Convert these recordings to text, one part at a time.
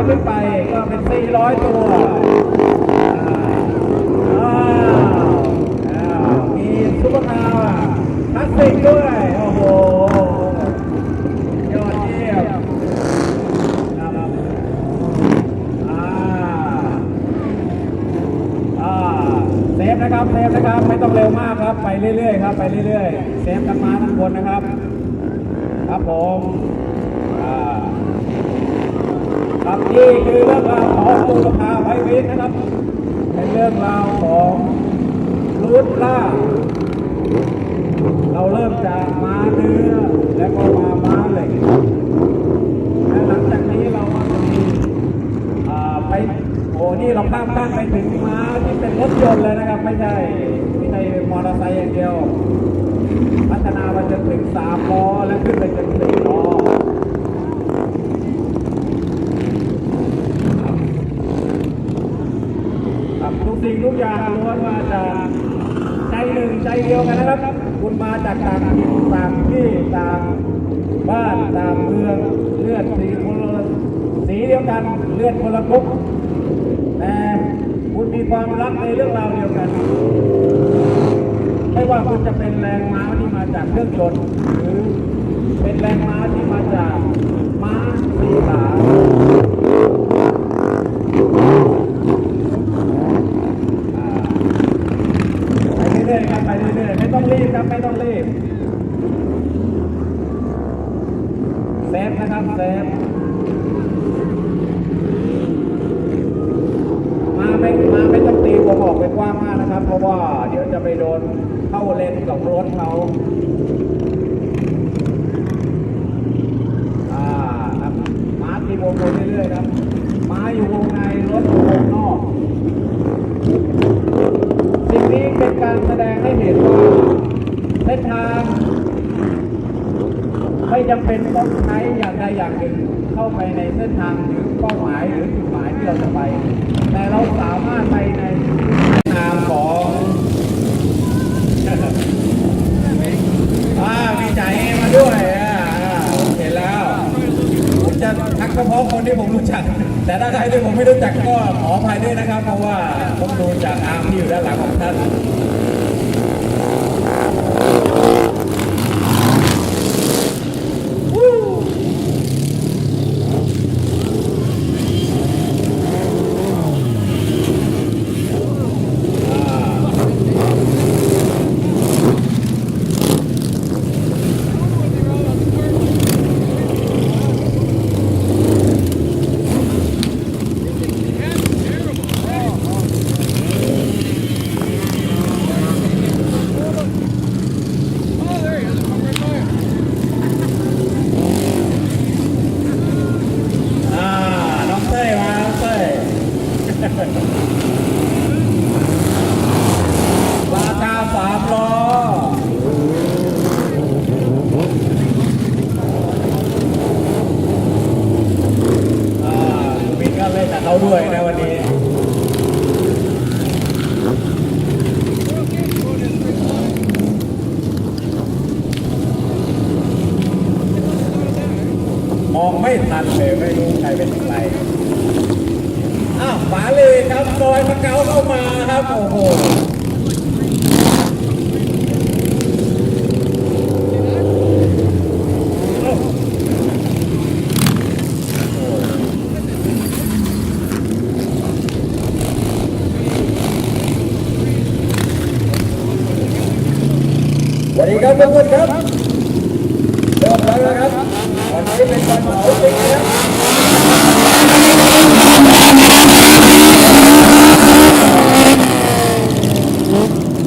ขึ้นไปก็เป็น400ตัวมีซุปเปอร์คาร์คลาสสิกด้วยโอ้โหยอดเยี่ยมเซฟนะครับเซฟนะครับไม่ต้องเร็วมากครับไปเรื่อยๆครับไปเรื่อยๆเซฟกันมาทั้งคนนะครับครับผมครับนี่คือเรื่องราวของบูรพาไพวิทย์นะครับเป็นเรื่องราวของรูทล่าเราเริ่มจากม้าเนื้อแล้วก็มาม้าเหล็กและหลังจากนี้เราก็จะมีไปโอ้นี่เราข้ามไปถึงม้าที่เป็นรถยนต์เลยนะครับไม่ใช่มอเตอร์ไซค์อย่างเดียวพัฒนามาจนถึง3 ล้อและขึ้นไปจน4 ล้อทุกสิ่งทุกอย่างล้วนมาจากใจหนึ่งใจเดียวกันนะครับคุณมาจากต่างที่ต่างบ้านต่างเมืองเลือดสีเดียวกันเลือดคนละกรุ๊ปแต่คุณมีความรักในเรื่องราวเดียวกันไม่ว่าคุณจะเป็นแรงม้าที่มาจากเครื่องยนต์หรือเป็นแรงม้าที่มาจากม้าสีขาไปเรื่อยๆครับไปเรื่อยๆไม่ต้องรีบครับไม่ต้องรีบเซฟนะครับเซฟมาไม่ต้องตีวงออกไปกว้างมากนะครับเพราะว่าเดี๋ยวจะไปโดนเข้าเลนกับรถเขาครับม้าตีวงไปเรื่อยๆครับม้าอยู่วงในรถอยู่วงนอกสิ่งนี้เป็นการแสดงให้เห็นว่าเส้นทางไม่จำเป็นต้องใช้อย่างใดอย่างหนึ่งเข้าไปในเส้นทางถึงเป้าหมายหรือจุดหมายที่เราจะไปแต่เราสามารถไปในนามของมีใจมาด้วยเห็นแล้วผมจะทักเฉพาะคนที่ผมรู้จักแต่ถ้าใครที่ผมไม่รู้จักก็ขออภัยด้วยนะครับเพราะว่าผมดูจากอาร์มที่อยู่ด้านหลังของท่านราคา3 ล้อมีก็เล่นกับเขาด้วยนะวันนี้มองไม่ทันเลยไม่รู้ใครเป็นใครฝาเลยครับซอยมะเก๋าเข้ามาครับโอ้โหสวัสดีครับทุกคนครับเริ่มแล้วนะครับวันนี้เป็นวันเผาจริงนะ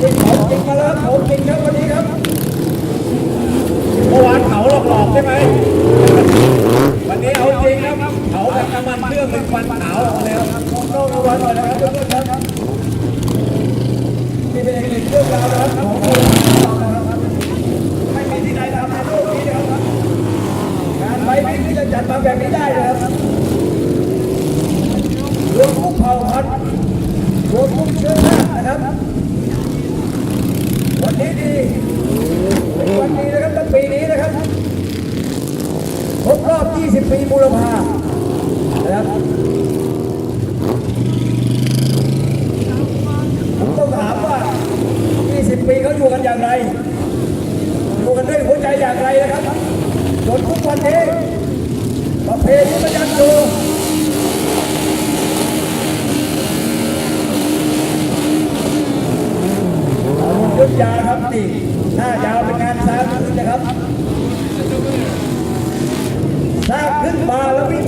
จริงมาแล้วเผาจริงครับวันนี้ครับเมื่อวานเผาหลอกๆใช่ไหมวันนี้เอาจริงครับเผาแบบน้ำมันเครื่องเป็นควันขาวเลยครับต้องระวังหน่อยนะครับทุกคนครับนี่เป็นอีกเรื่องราวนะครับของคนไม่มีที่ไหนทำในโลกนี้นะครับการไปวิ่งที่จะจัดมาแบบนี้ได้นะครับรวมทุกเผ่าพันธุ์รวมทุกเชื้อชาตินะครับวันนี้ดีเป็นวันดีนะครับตั้งปีนี้นะครับครบรอบ20 ปีบูรพานะครับ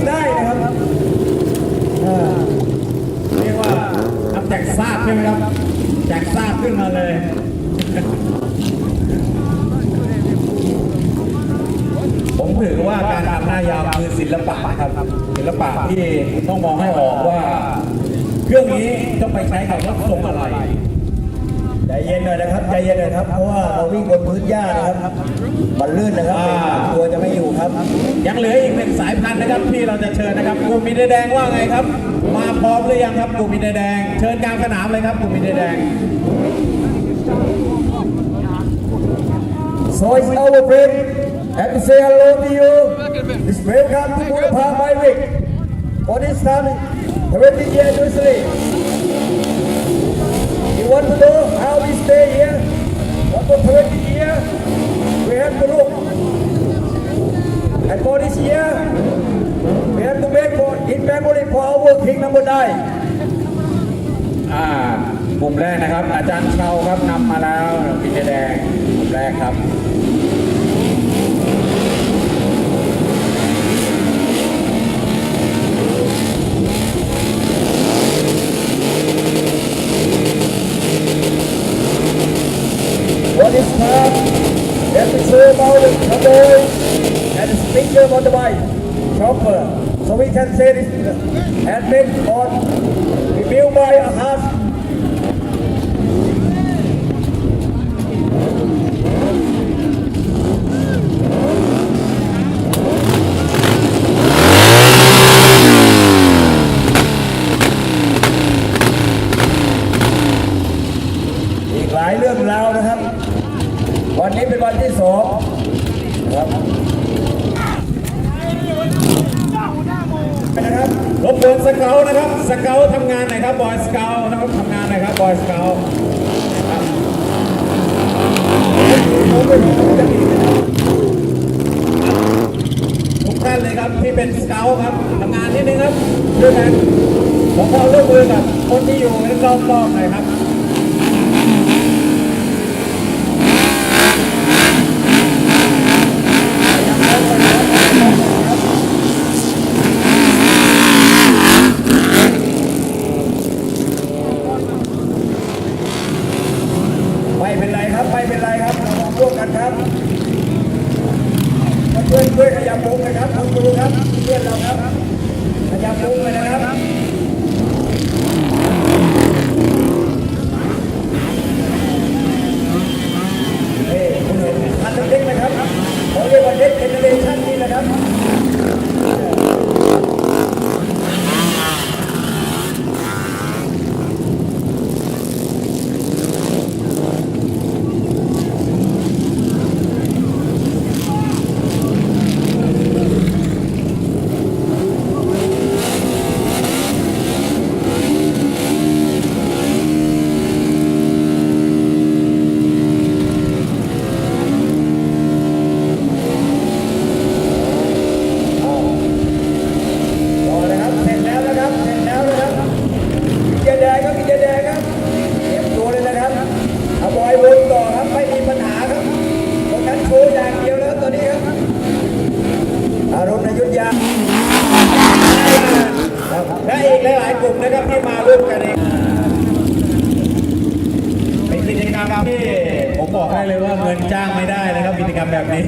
ได้นะครับเรียกว่าทำแจกซากใช่ไหมครับแจกซากขึ้นมาเลย ผมถือว่าการทำหน้ายาวคือศิลปะครับศิลปะที่ต้องมองให้ออกว่า เครื่องนี้ต้องไปใช้กับรถทรงอะไร ใจเย็นหน่อยนะครับใจเย็นหน่อยครับเพราะว่าเราวิ่งบนพื้นหญ้านะครับมันลื่นนะครับตัวจะไม่อยู่ครับ ยังเหลืออีกหนึ่งสายพันธุ์นะครับที่เราจะเชิญนะครับกลุ่มมีแดงว่าไงครับ มาพร้อมหรือยังครับกลุ่มมีแดงเชิญกลางสนามเลยครับกลุ่มมีแดง So it's our friend and to say hello to you. It's welcome to Budapest by week. For this time, 20 years anniversary. You want to know how we stay here? For 20 years, we have to look. And for this year, we have to make for in memory for our king number 9. กลุ่มแรกนะครับ อาจารย์เชาครับนำมาแล้วมีแดงกลุ่มแรกครับ For this time, let me show about the convoy and the speaker motorbike chopper. So we can say this handmade on rebuilt by a heart.อีกหลายเรื่องราวนะครับ วันนี้เป็นวันที่2นะครับนะครับ รบกวนสเกลนะครับ สเกลทำงานหน่อยครับบอยสเกลนะครับทำงานหน่อยครับบอยสเกลทุกท่านเลยครับที่เป็นสเกลครับทำงานนิดนึงครับด้วยกันผมขอร่วมมือกับคนที่อยู่รอบๆหน่อยครับ ไม่เป็นไรครับไม่เป็นไรครับเราร่วมกันครับเพื่อนช่วยขยับมุมนะครับคุณครูครับเพื่อนเราครับขยับมุมเลยนะครับคุณเห็นคันเล็กๆไหมครับเขาเรียกว่าเด็กเจเนเรชั่นนี่นะครับและอีกหลายๆกลุ่มนะครับที่มาร่วมกันเองเป็นกิจกรรมที่ผมบอกให้เลยว่าเงินจ้างไม่ได้นะครับกิจกรรมแบบนี้